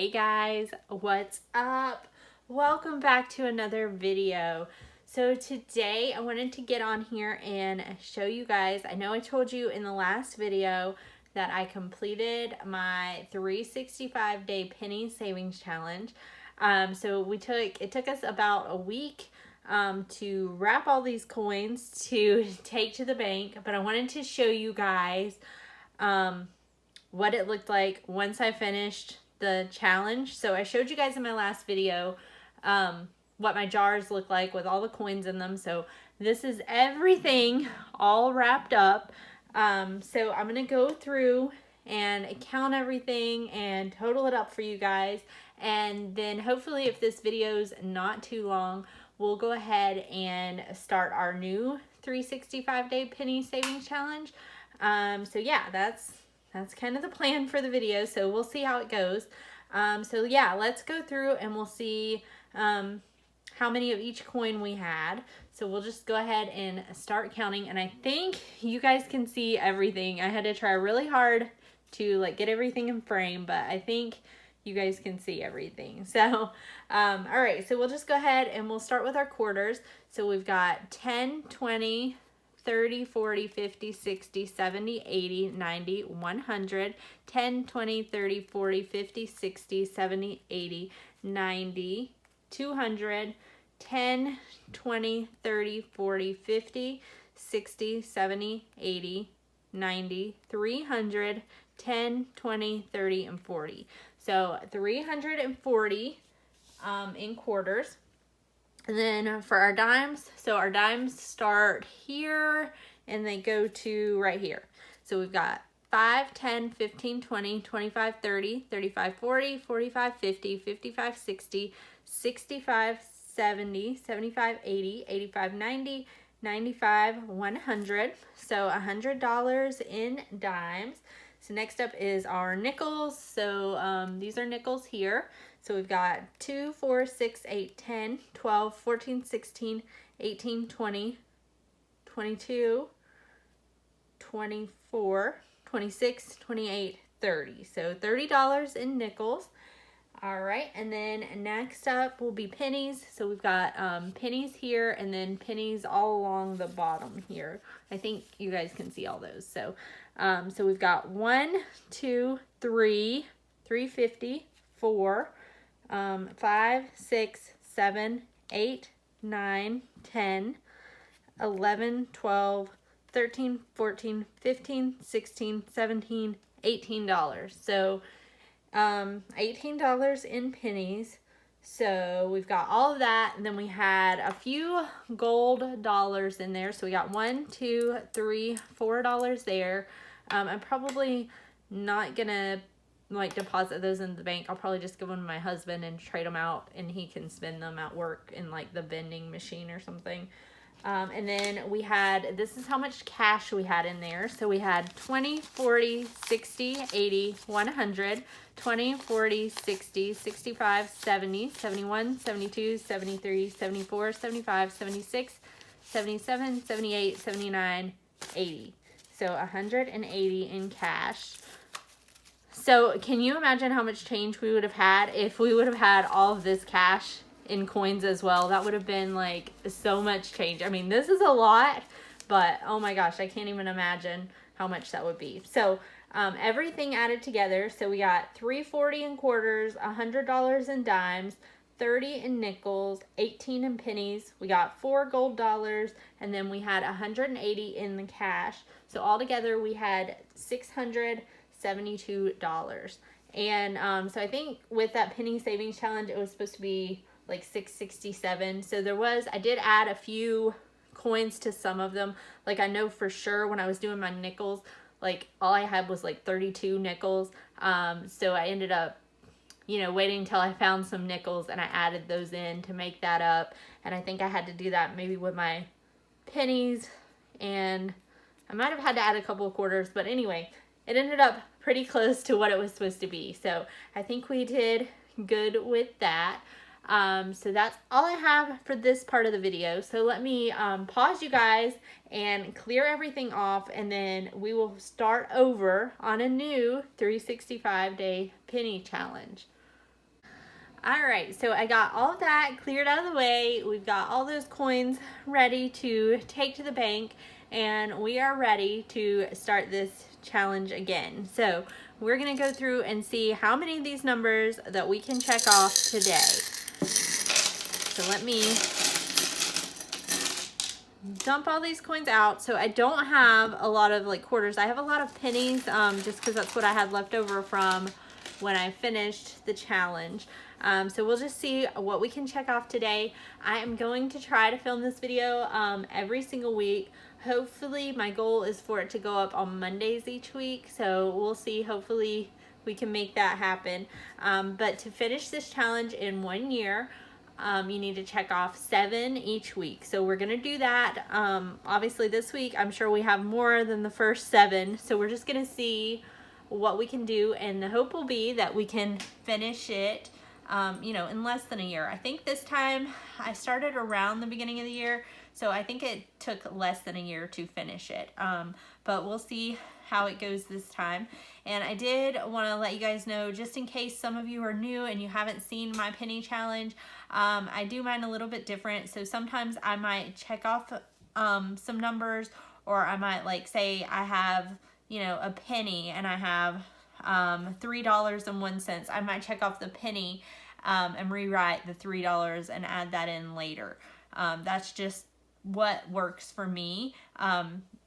Hey guys, what's up? Welcome back to another video. So today I wanted to get on here and show you guys, I know I told you in the last video that I completed my 365-day penny savings challenge. It took us about a week to wrap all these coins to take to the bank, but I wanted to show you guys what it looked like once I finished the challenge. So I showed you guys in my last video what my jars look like with all the coins in them. So this is everything all wrapped up. So I'm gonna go through and count everything and total it up for you guys, and then hopefully if this video's not too long, we'll go ahead and start our new 365-day penny savings challenge. So yeah, that's kind of the plan for the video, so we'll see how it goes. So yeah, let's go through and we'll see how many of each coin we had. So we'll just go ahead and start counting, and I think you guys can see everything. I had to try really hard to get everything in frame, but I think you guys can see everything. So all right, so we'll just go ahead and we'll start with our quarters. So we've got 10, 20, 30, 40, 50, 60, 70, 80, 90, 100, 10, 20, 30, 40, 50, 60, 70, 80, 90, 200, 10, 20, 30, 40, 50, 60, 70, 80, 90, 300, 10, 20, 30, and 40. So 340 in quarters. And then for our dimes, so our dimes start here and they go to right here. So we've got 5, 10, 15, 20, 25, 30, 35, 40, 45, 50, 55, 60, 65, 70, 75, 80, 85, 90, 95, 100. So $100 in dimes. So next up is our nickels. So these are nickels here. So we've got 2, 4, 6, 8, 10, 12, 14, 16, 18, 20, 22, 24, 26, 28, 30. So $30 in nickels. All right, and then next up will be pennies. So we've got pennies here and then pennies all along the bottom here. I think you guys can see all those. So so we've got 1, 2, 3, 350, 4, 5, 6, 7, 8, 9, 10, 11, 12, 13, 14, 15, 16, 17, $18. So $18 in pennies. So we've got all of that, and then we had a few gold dollars in there. So we got $1, $2, $3, $4 there. I'm probably not gonna deposit those in the bank. I'll probably just give them to my husband and trade them out, and he can spend them at work in the vending machine or something. And then we had, this is how much cash we had in there. So we had 20, 40, 60, 80, 100, 20, 40, 60, 65, 70, 71, 72, 73, 74, 75, 76, 77, 78, 79, 80. So 180 in cash. So can you imagine how much change we would have had if we would have had all of this cash in coins as well? That would have been so much change. I mean, this is a lot, but oh my gosh, I can't even imagine how much that would be. So everything added together. So we got 340 in quarters, $100 in dimes, 30 in nickels, 18 in pennies. We got 4 gold dollars, and then we had 180 in the cash. So altogether we had $672. And so I think with that penny savings challenge, it was supposed to be $667. So I did add a few coins to some of them. I know for sure when I was doing my nickels, all I had was 32 nickels. So I ended up waiting until I found some nickels and I added those in to make that up. And I think I had to do that maybe with my pennies, and I might have had to add a couple of quarters, but anyway, it ended up pretty close to what it was supposed to be. So I think we did good with that. So that's all I have for this part of the video. So let me pause you guys and clear everything off, and then we will start over on a new 365-day penny challenge. All right, so I got all of that cleared out of the way. We've got all those coins ready to take to the bank, and we are ready to start this challenge again. So we're gonna go through and see how many of these numbers that we can check off today. So let me dump all these coins out. So I don't have a lot of like quarters. I have a lot of pennies, just because that's what I had left over from when I finished the challenge. So we'll just see what we can check off today. I am going to try to film this video every single week. Hopefully my goal is for it to go up on Mondays each week. So we'll see. Hopefully we can make that happen. But to finish this challenge in 1 year, you need to check off 7 each week. So we're gonna do that. Obviously this week, I'm sure we have more than the first 7. So we're just gonna see what we can do. And the hope will be that we can finish it, you know, in less than a year. I think this time I started around the beginning of the year. So I think it took less than a year to finish it. But we'll see how it goes this time. And I did want to let you guys know, just in case some of you are new and you haven't seen my penny challenge, I do mine a little bit different. So sometimes I might check off some numbers, or I might like say I have, you know, a penny and I have $3.01. I might check off the penny and rewrite the $3 and add that in later. That's just what works for me.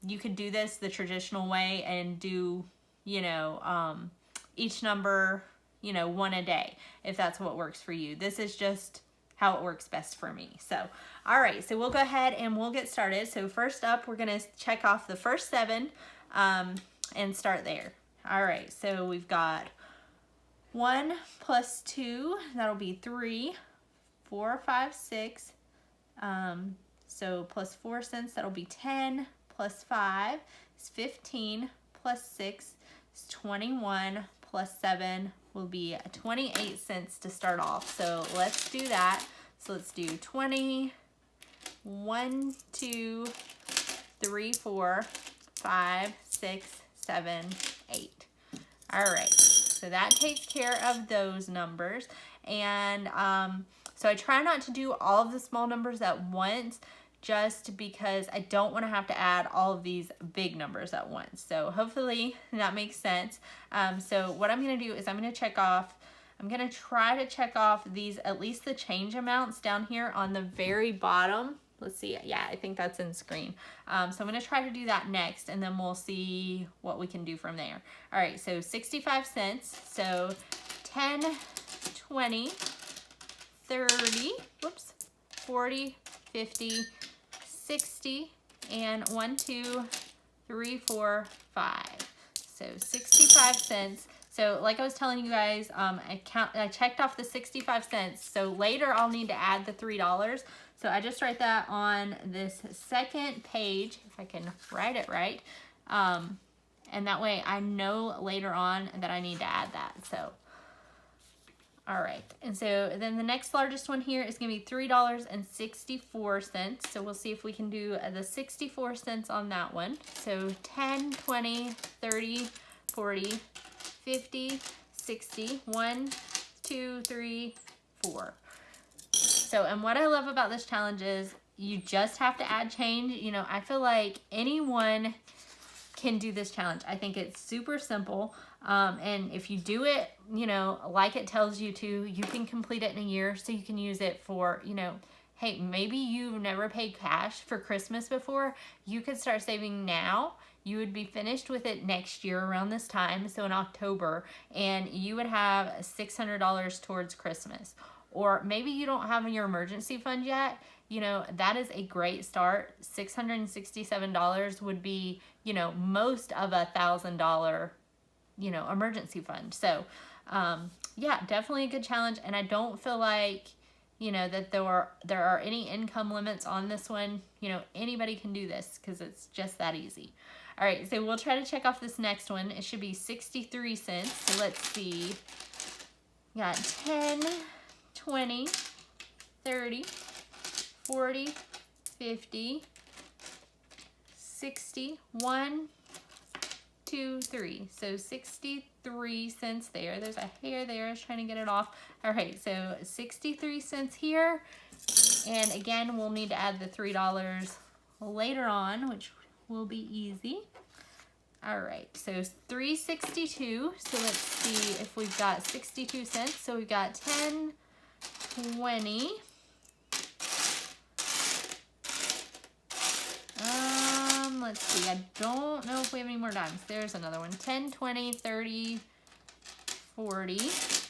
You could do this the traditional way and do, you know, each number, you know, 1 a day, if that's what works for you. This is just how it works best for me. So, all right, so we'll go ahead and we'll get started. So first up, we're gonna check off the first 7 and start there. All right, so we've got 1 plus 2, that'll be 3, 4, 5, 6. So plus 4 cents, that'll be 10, plus 5 is 15, plus 6 is 21, plus 7 will be 28 cents to start off. So let's do that. So let's do 20, 1, 2, 3, 4, 5, 6, 7, 8. All right, so that takes care of those numbers. And so I try not to do all of the small numbers at once, just because I don't want to have to add all of these big numbers at once. So hopefully that makes sense. So what I'm going to do is I'm going to try to check off these, at least the change amounts down here on the very bottom. Let's see. Yeah, I think that's in screen. So I'm going to try to do that next, and then we'll see what we can do from there. All right, so 65 cents. So 10, 20, 30, whoops, 40, 50, 60, and 1, 2, 3, 4, 5. So 65 cents. So like I was telling you guys, I checked off the 65 cents. So later I'll need to add the $3. So I just write that on this second page, if I can write it right. And that way I know later on that I need to add that. So, all right. And so then the next largest one here is going to be $3.64. So we'll see if we can do the 64 cents on that one. So 10, 20, 30, 40, 50, 60, 1, 2, 3, 4. So, and what I love about this challenge is you just have to add change. You know, I feel like anyone can do this challenge. I think it's super simple. And if you do it, you know, like it tells you to, you can complete it in a year. So you can use it for, you know, hey, maybe you've never paid cash for Christmas before. You could start saving now. You would be finished with it next year around this time, so in October, and you would have $600 towards Christmas. Or maybe you don't have your emergency fund yet. You know, that is a great start. $667 would be, you know, most of $1,000, you know, emergency fund. So, yeah, definitely a good challenge. And I don't feel like, you know, that there are any income limits on this one. You know, anybody can do this because it's just that easy. All right, so we'll try to check off this next one. It should be 63 cents. So let's see. Got 10, 20, 30, 40, 50, 60, 1, 2, 3. So 63 cents there. There's a hair there. I was trying to get it off. All right, so 63 cents here. And again, we'll need to add the $3 later on, which will be easy. All right, so $3.62. So let's see if we've got 62 cents. So we've got 10, 20. Let's see, I don't know if we have any more dimes. There's another one. 10, 20, 30, 40. So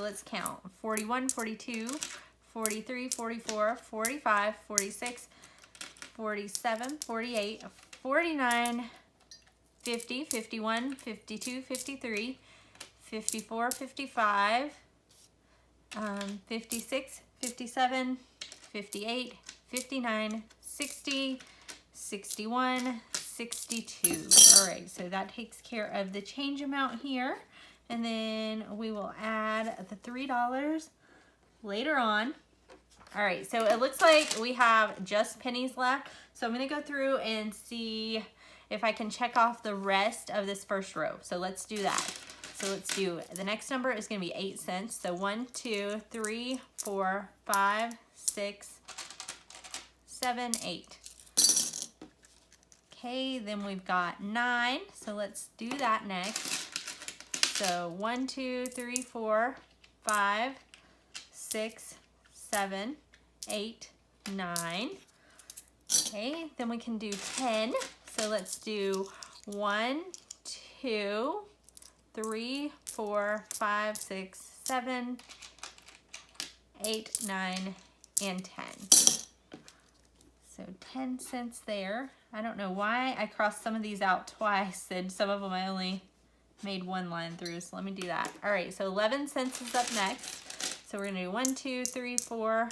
let's count. 41, 42, 43, 44, 45, 46, 47, 48, 49, 50, 51, 52, 53, 54, 55, 56, 57, 58, 59, 60, 61, 62. All right, so that takes care of the change amount here. And then we will add the $3 later on. All right, so it looks like we have just pennies left. So I'm gonna go through and see if I can check off the rest of this first row. So let's do that. So let's do, the next number is gonna be 8 cents. So 1, 2, 3, 4, 5, 6, 7, 8. Okay, then we've got 9. So let's do that next. So 1, 2, 3, 4, 5, 6, 7, 8, 9. Okay, then we can do 10. So let's do 1, 2, 3, 4, 5, 6, 7, 8, 9, and 10. So 10 cents there. I don't know why I crossed some of these out twice and some of them I only made one line through, so let me do that. All right, so 11 cents is up next. So we're gonna do 1, 2, 3, 4,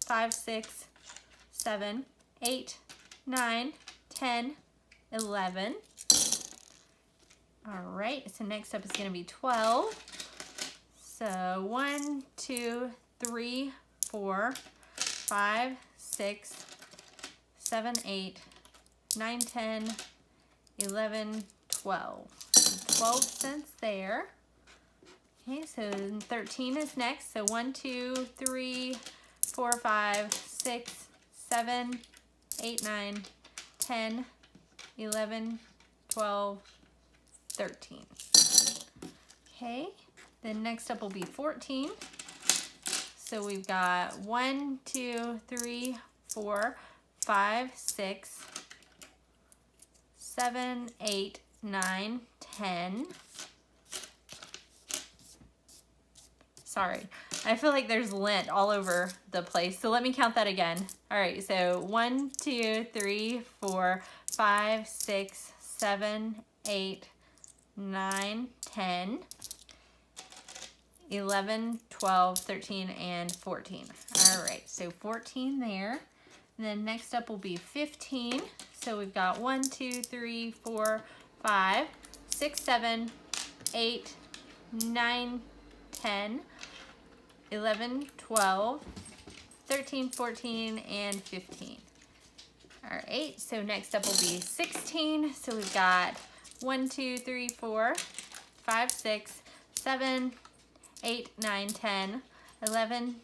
5, 6, 7, 8, 9, 10, 11. All right, so next up is gonna be 12. So 1, 2, 3, 4, 5, 6, 7, 8, 9, 10, 11, 12. 12 cents there. Okay, so 13 is next. So 1, 2, 3, 4, 5, 6, 7, 8, 9, 10, 11, 12, 13. Okay, then next up will be 14. So we've got 1, 2, 3, 4, 5, 6, 7, 8, 9, 10. Sorry, I feel like there's lint all over the place. So let me count that again. All right, so 1, 2, 3, 4, 5, 6, 7, 8, 9, 10, 11, 12, 13, and 14. All right, so 14 there. And then next up will be 15. So we've got 1, 2, 3, 4, 5, 6, 7, 8, 9, 10, 11, 12, 13, 14, and 15. All right, so next up will be 16. So we've got 1, 2, 3, 4, 5, 6, 7, 8, 9, 10, 11,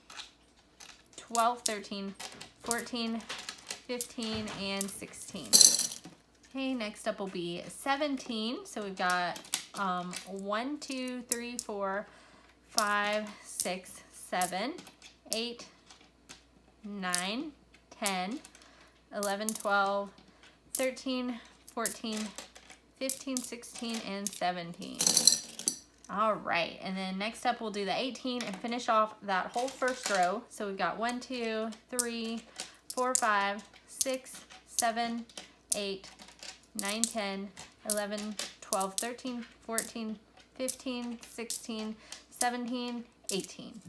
12, 13, 14, 15, and 16. Okay, next up will be 17. So we've got 1, 2, 3, 4, 5, 6, 7, 8, 9, 10, 11, 12, 13, 14, 15, 16, and 17. All right, and then next up we'll do the 18 and finish off that whole first row. So we've got 1, 2, 3, 4, 5, 6, 7, 8, 9, 10, 11, 12, 13, 14, 15, 16, 17, 18.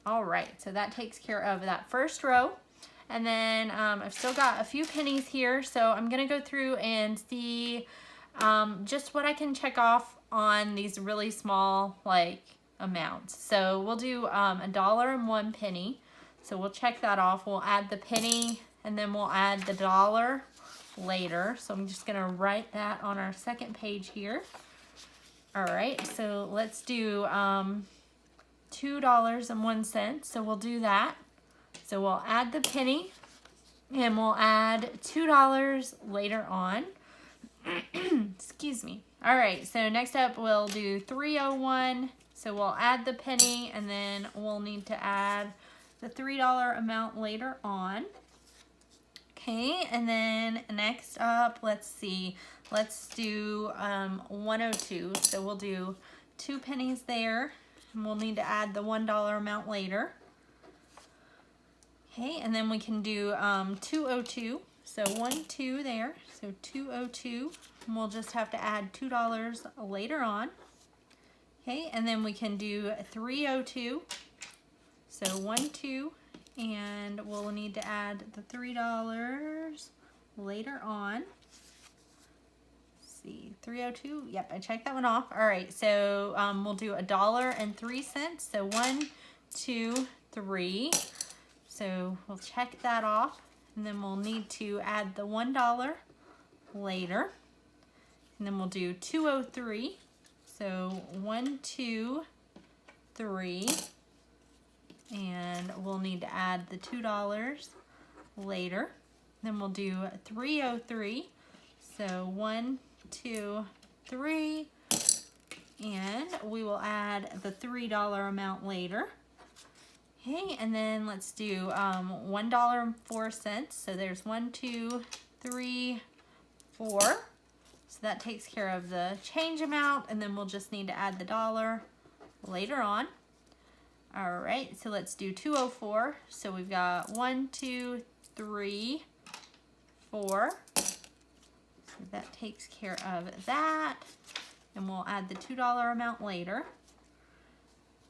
All right, so that takes care of that first row. And then I've still got a few pennies here, so I'm gonna go through and see just what I can check off on these really small amounts. So we'll do $1.01. So we'll check that off. We'll add the penny and then we'll add the dollar later. So I'm just gonna write that on our second page here. All right, so let's do $2.01. So we'll do that. So we'll add the penny and we'll add $2 later on. Excuse me. All right, so next up we'll do 301. So we'll add the penny and then we'll need to add the $3 amount later on. Okay, and then next up, let's see, let's do 102. So we'll do 2 pennies there, and we'll need to add the $1 amount later. Okay, and then we can do 202. So 1-2 there, so 202. And we'll just have to add $2 later on. Okay, and then we can do 302. So 1-2. And we'll need to add the $3 later on. Let's see, 302. Yep, I checked that one off. All right, so we'll do $1.03. So 1, 2, 3. So we'll check that off, and then we'll need to add the $1 later, and then we'll do 203. So 1, 2, 3. And we'll need to add the $2 later. Then we'll do 303. So 1, 2, 3. And we will add the $3 amount later. Okay, and then let's do $1.04. So there's 1, 2, 3, 4. So that takes care of the change amount, and then we'll just need to add the $1 later on. All right, so let's do 204. So we've got 1, 2, 3, 4. So that takes care of that. And we'll add the $2 amount later.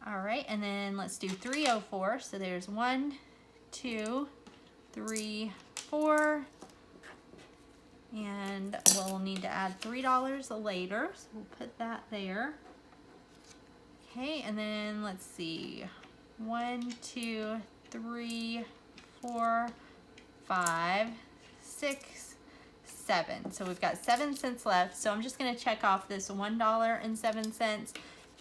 All right, and then let's do 304. So there's 1, 2, 3, 4. And we'll need to add $3 later. So we'll put that there. Okay, and then let's see, 1, 2, 3, 4, 5, 6, 7. So we've got 7 cents left. So I'm just gonna check off this $1.07,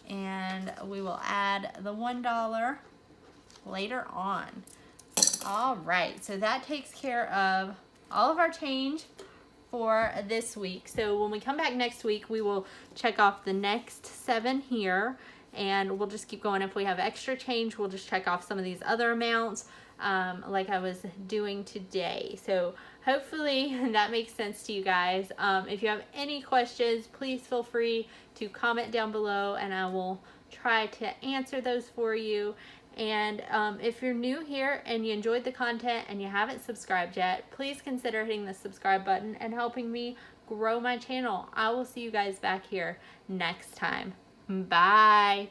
and we will add the $1 later on. All right, so that takes care of all of our change for this week. So when we come back next week, we will check off the next 7 here. And we'll just keep going. If we have extra change, we'll just check off some of these other amounts like I was doing today. So hopefully that makes sense to you guys. If you have any questions, please feel free to comment down below and I will try to answer those for you. And if you're new here and you enjoyed the content and you haven't subscribed yet, please consider hitting the subscribe button and helping me grow my channel. I will see you guys back here next time. Bye.